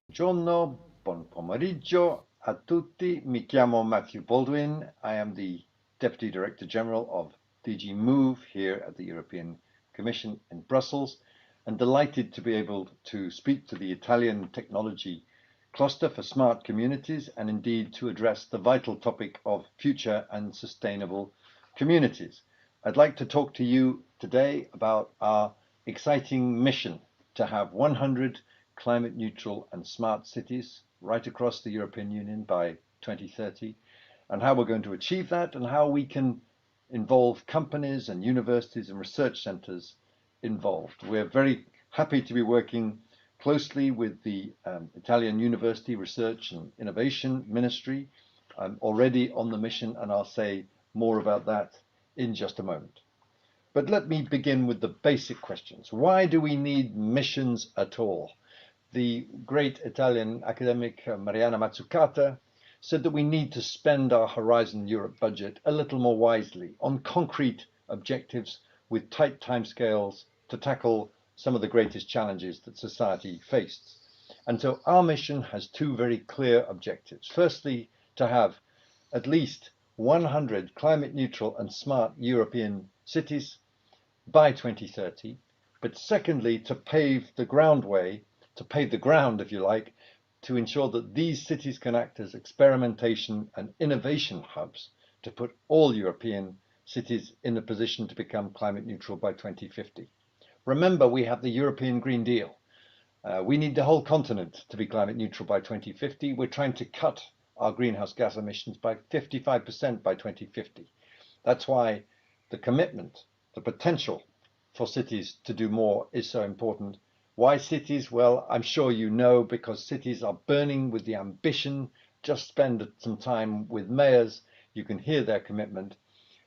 Buongiorno, buon pomeriggio a tutti. Mi chiamo Matthew Baldwin. I am the Deputy Director General of DG Move here at the European Commission in Brussels, and delighted to be able to speak to the Italian Technology Cluster for Smart Communities and indeed to address the vital topic of future and sustainable communities. I'd like to talk to you today about our exciting mission to have 100 climate neutral and smart cities right across the European Union by 2030, and how we're going to achieve that and how we can involve companies and universities and research centers involved. We're very happy to be working closely with the Italian University Research and Innovation Ministry. I'm already on the mission, and I'll say more about that in just a moment. But let me begin with the basic questions. Why do we need missions at all? The great Italian academic Mariana Mazzucata said that we need to spend our Horizon Europe budget a little more wisely on concrete objectives with tight timescales to tackle some of the greatest challenges that society faced. And so our mission has two very clear objectives. Firstly, to have at least 100 climate neutral and smart European cities by 2030, but secondly, to pave the ground, if you like, to ensure that these cities can act as experimentation and innovation hubs to put all European cities in a position to become climate neutral by 2050. Remember, we have the European Green Deal. We need the whole continent to be climate neutral by 2050. We're trying to cut our greenhouse gas emissions by 55% by 2050. That's why the commitment, the potential for cities to do more is so important. Why cities? Well, I'm sure you know, because cities are burning with the ambition. Just spend some time with mayors. You can hear their commitment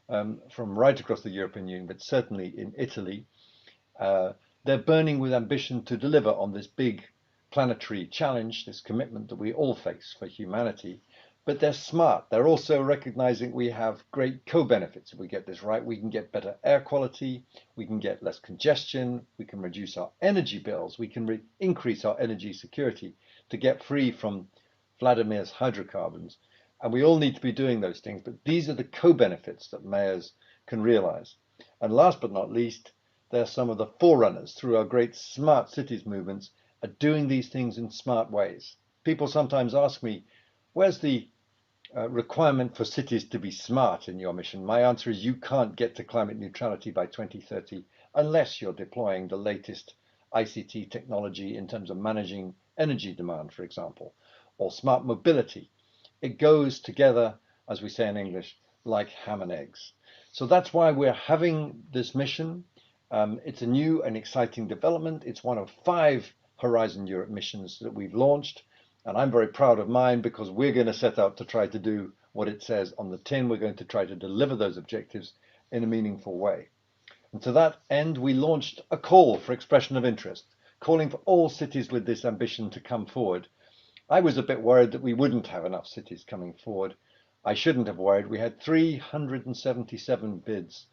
from right across the European Union, but certainly in Italy. They're burning with ambition to deliver on this big planetary challenge, this commitment that we all face for humanity. But they're smart. They're also recognizing we have great co-benefits. If we get this right, we can get better air quality, we can get less congestion, we can reduce our energy bills, we can increase our energy security to get free from Vladimir's hydrocarbons. And we all need to be doing those things, but these are the co-benefits that mayors can realize. And last but not least, they're some of the forerunners through our great smart cities movements at doing these things in smart ways. People sometimes ask me, where's the requirement for cities to be smart in your mission? My answer is you can't get to climate neutrality by 2030 unless you're deploying the latest ICT technology in terms of managing energy demand, for example, or smart mobility. It goes together, as we say in English, like ham and eggs. So that's why we're having this mission. It's a new and exciting development. It's one of 5 Horizon Europe missions that we've launched. And I'm very proud of mine because we're going to set out to try to do what it says on the tin. We're going to try to deliver those objectives in a meaningful way. And to that end, we launched a call for expression of interest, calling for all cities with this ambition to come forward. I was a bit worried that we wouldn't have enough cities coming forward. I shouldn't have worried. We had 377 bids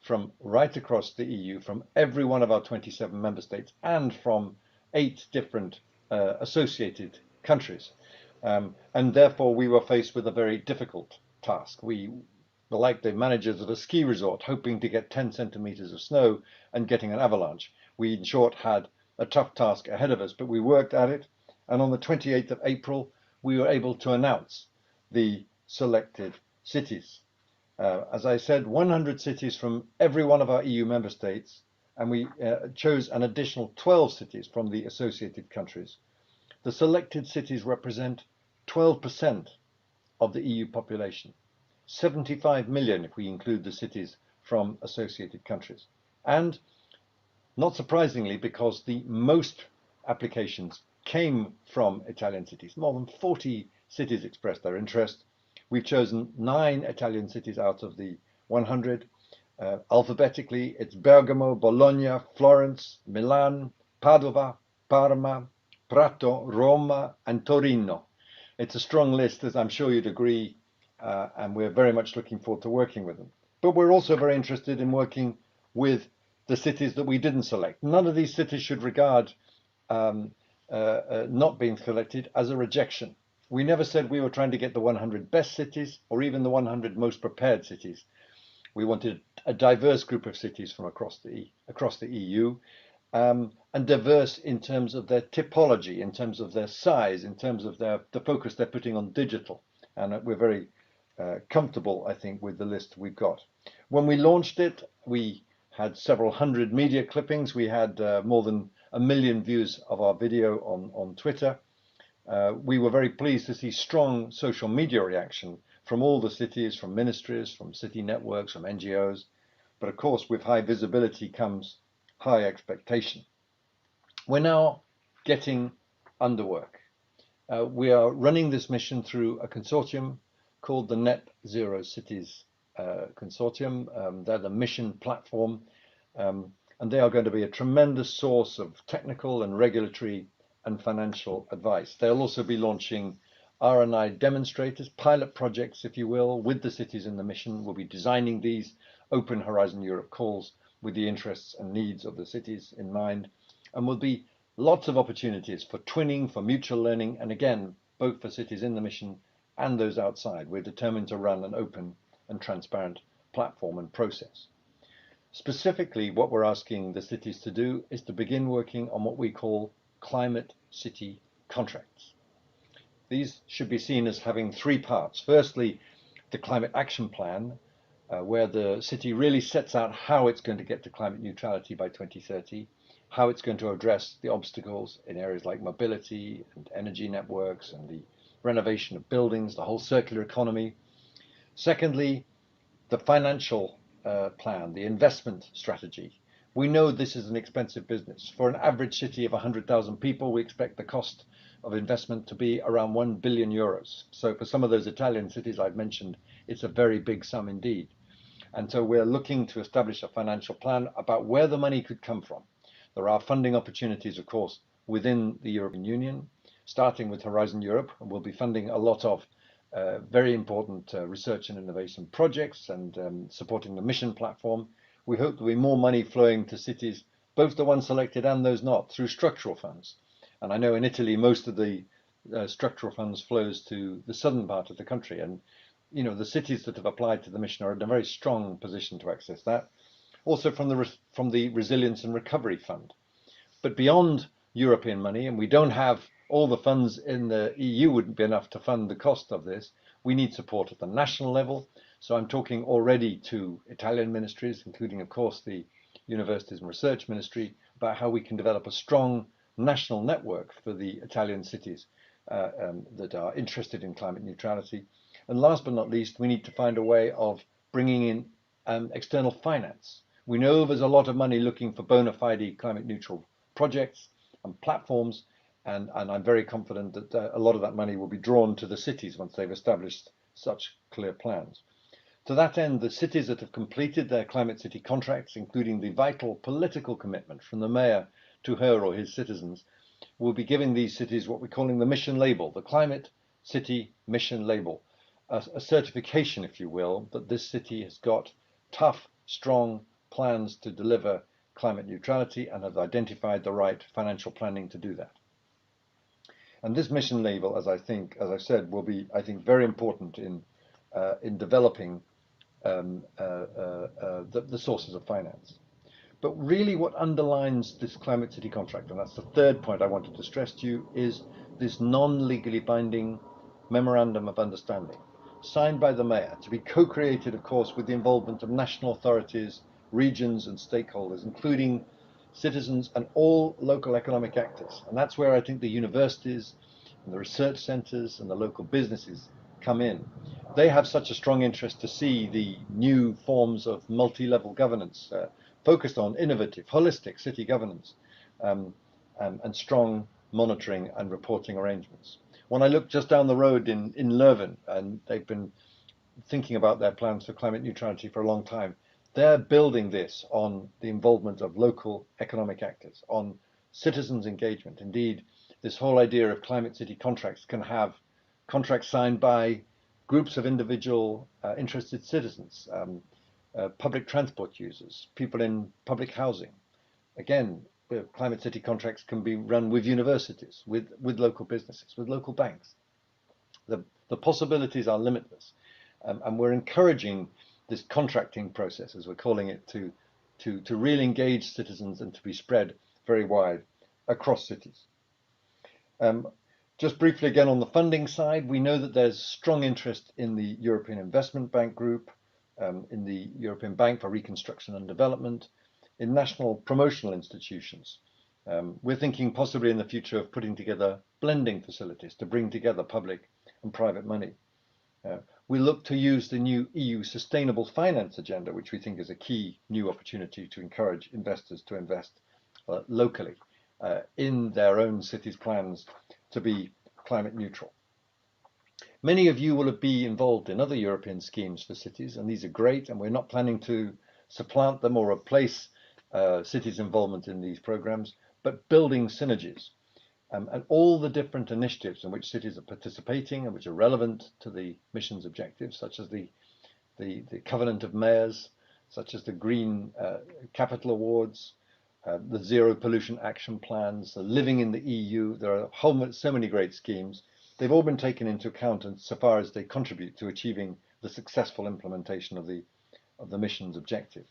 from right across the EU, from every one of our 27 member states, and from 8 different associated countries. And therefore, we were faced with a very difficult task. We were like the managers of a ski resort, hoping to get 10 centimeters of snow and getting an avalanche. We, in short, had a tough task ahead of us, but we worked at it. And on the 28th of April, we were able to announce the selected cities. As I said, 100 cities from every one of our EU member states, and we chose an additional 12 cities from the associated countries. The selected cities represent 12% of the EU population, 75 million if we include the cities from associated countries. And not surprisingly, because the most applications came from Italian cities, more than 40 cities expressed their interest. We've chosen 9 Italian cities out of the 100. Alphabetically, it's Bergamo, Bologna, Florence, Milan, Padova, Parma, Prato, Roma, and Torino. It's a strong list, as I'm sure you'd agree, and we're very much looking forward to working with them. But we're also very interested in working with the cities that we didn't select. None of these cities should regard not being selected as a rejection. We never said we were trying to get the 100 best cities or even the 100 most prepared cities. We wanted a diverse group of cities from across the EU, and diverse in terms of their typology, in terms of their size, in terms of the focus they're putting on digital. And we're very comfortable, I think, with the list we've got. When we launched it, we had several hundred media clippings. We had more than 1 million views of our video on Twitter. We were very pleased to see strong social media reaction from all the cities, from ministries, from city networks, from NGOs. But of course, with high visibility comes high expectation. We're now getting under work. We are running this mission through a consortium called the Net Zero Cities Consortium. They're the mission platform, and they are going to be a tremendous source of technical and regulatory and financial advice. They'll also be launching R&I demonstrators, pilot projects, if you will, with the cities in the mission. We'll be designing these open Horizon Europe calls with the interests and needs of the cities in mind. And will be lots of opportunities for twinning, for mutual learning, and again, both for cities in the mission and those outside. We're determined to run an open and transparent platform and process. Specifically, what we're asking the cities to do is to begin working on what we call climate city contracts. These should be seen as having three parts. Firstly, the climate action plan, where the city really sets out how it's going to get to climate neutrality by 2030, how it's going to address the obstacles in areas like mobility and energy networks and the renovation of buildings, the whole circular economy. Secondly, the financial plan, the investment strategy. We know this is an expensive business. For an average city of 100,000 people, we expect the cost of investment to be around 1 billion euros. So for some of those Italian cities I've mentioned, it's a very big sum indeed. And so we're looking to establish a financial plan about where the money could come from. There are funding opportunities, of course, within the European Union, starting with Horizon Europe, and we'll be funding a lot of very important research and innovation projects and supporting the mission platform. We hope there'll be more money flowing to cities, both the ones selected and those not, through structural funds. And I know in Italy, most of the structural funds flows to the southern part of the country. And, you know, the cities that have applied to the mission are in a very strong position to access that. Also from the Resilience and Recovery Fund. But beyond European money, and we don't have all the funds in the EU wouldn't be enough to fund the cost of this, we need support at the national level. So I'm talking already to Italian ministries, including, of course, the Universities and Research Ministry, about how we can develop a strong national network for the Italian cities that are interested in climate neutrality. And last but not least, we need to find a way of bringing in external finance. We know there's a lot of money looking for bona fide climate neutral projects and platforms, and I'm very confident that a lot of that money will be drawn to the cities once they've established such clear plans. To that end, the cities that have completed their climate city contracts, including the vital political commitment from the mayor to her or his citizens, will be giving these cities what we're calling the mission label, the climate city mission label, a certification, if you will, that this city has got tough, strong plans to deliver climate neutrality and has identified the right financial planning to do that. And this mission label, as I said, will be, I think, very important in developing the sources of finance. But really what underlines this climate city contract, and that's the third point I wanted to stress to you, is this non-legally binding memorandum of understanding signed by the mayor, to be co-created, of course, with the involvement of national authorities, regions and stakeholders, including citizens and all local economic actors. And that's where I think the universities and the research centers and the local businesses come in. They have such a strong interest to see the new forms of multi-level governance focused on innovative, holistic city governance and strong monitoring and reporting arrangements. When I look just down the road in Leuven, and they've been thinking about their plans for climate neutrality for a long time, they're building this on the involvement of local economic actors, on citizens' engagement. Indeed, this whole idea of climate city contracts can have contracts signed by groups of individual interested citizens, public transport users, people in public housing. Again, climate city contracts can be run with universities, with local businesses, with local banks. The possibilities are limitless, and we're encouraging this contracting process, as we're calling it, to really engage citizens and to be spread very wide across cities. Just briefly again on the funding side, we know that there's strong interest in the European Investment Bank Group, in the European Bank for Reconstruction and Development, in national promotional institutions. We're thinking possibly in the future of putting together blending facilities to bring together public and private money. We look to use the new EU Sustainable Finance Agenda, which we think is a key new opportunity to encourage investors to invest locally in their own cities' plans to be climate neutral. Many of you will be involved in other European schemes for cities, and these are great, and we're not planning to supplant them or replace cities' involvement in these programs, but building synergies. And all the different initiatives in which cities are participating and which are relevant to the mission's objectives, such as the Covenant of Mayors, such as the Green Capital Awards, the Zero Pollution Action Plans, the Living in the EU. There are so many great schemes. They've all been taken into account insofar as they contribute to achieving the successful implementation of the mission's objective.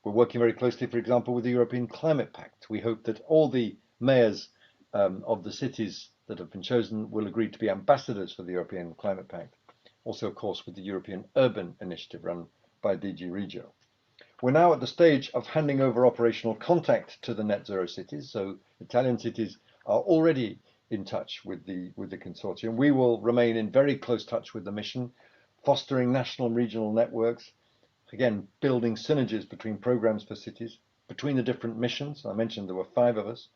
We're working very closely, for example, with the European Climate Pact. We hope that all the mayors of the cities that have been chosen will agree to be ambassadors for the European Climate Pact. Also, of course, with the European Urban Initiative run by DG Regio. We're now at the stage of handing over operational contact to the net zero cities. So Italian cities are already in touch with the consortium. We will remain in very close touch with the mission, fostering national and regional networks, again, building synergies between programs for cities, between the different missions. I mentioned there were 5 of us.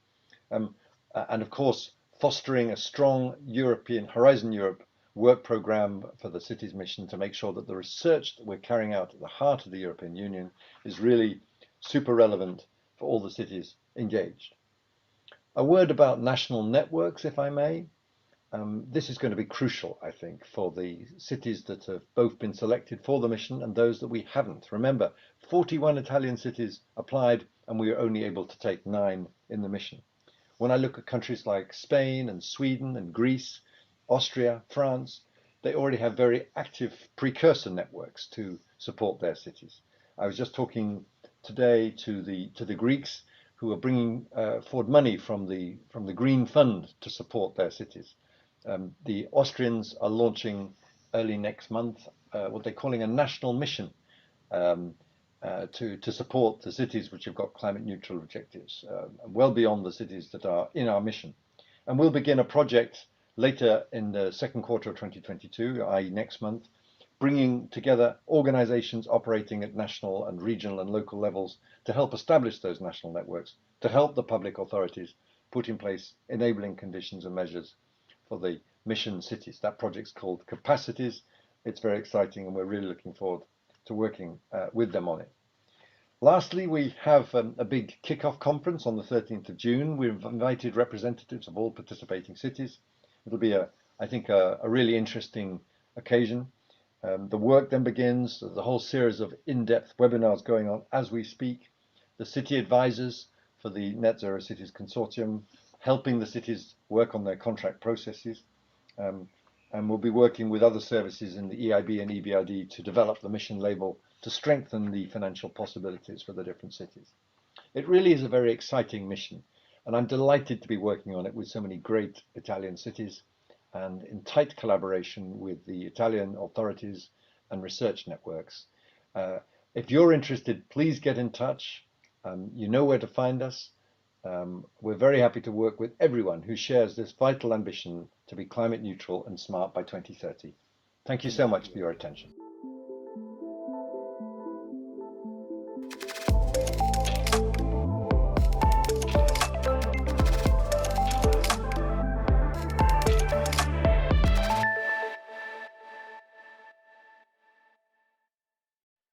And of course, fostering a strong European Horizon Europe work program for the cities mission to make sure that the research that we're carrying out at the heart of the European Union is really super relevant for all the cities engaged. A word about national networks, if I may. This is going to be crucial, I think, for the cities that have both been selected for the mission and those that we haven't. Remember, 41 Italian cities applied and we were only able to take 9 in the mission. When I look at countries like Spain and Sweden and Greece, Austria, France, they already have very active precursor networks to support their cities. I was just talking today to the Greeks who are bringing forward money from the Green Fund to support their cities. The Austrians are launching early next month what they're calling a national mission to support the cities which have got climate neutral objectives, well beyond the cities that are in our mission. And we'll begin a project later in the second quarter of 2022, i.e. next month, bringing together organizations operating at national and regional and local levels to help establish those national networks, to help the public authorities put in place enabling conditions and measures for the mission cities. That project's called Capacities. It's very exciting and we're really looking forward to working with them on it. Lastly, we have a big kick-off conference on the 13th of June. We've invited representatives of all participating cities. It'll be, I think, a really interesting occasion. The work then begins. There's a whole series of in-depth webinars going on as we speak. The city advisors for the Net Zero Cities Consortium, helping the cities work on their contract processes. And we'll be working with other services in the EIB and EBRD to develop the mission label to strengthen the financial possibilities for the different cities. It really is a very exciting mission, and I'm delighted to be working on it with so many great Italian cities and in tight collaboration with the Italian authorities and research networks. If you're interested, please get in touch. You know where to find us. We're very happy to work with everyone who shares this vital ambition to be climate neutral and smart by 2030. Thank you so much for your attention.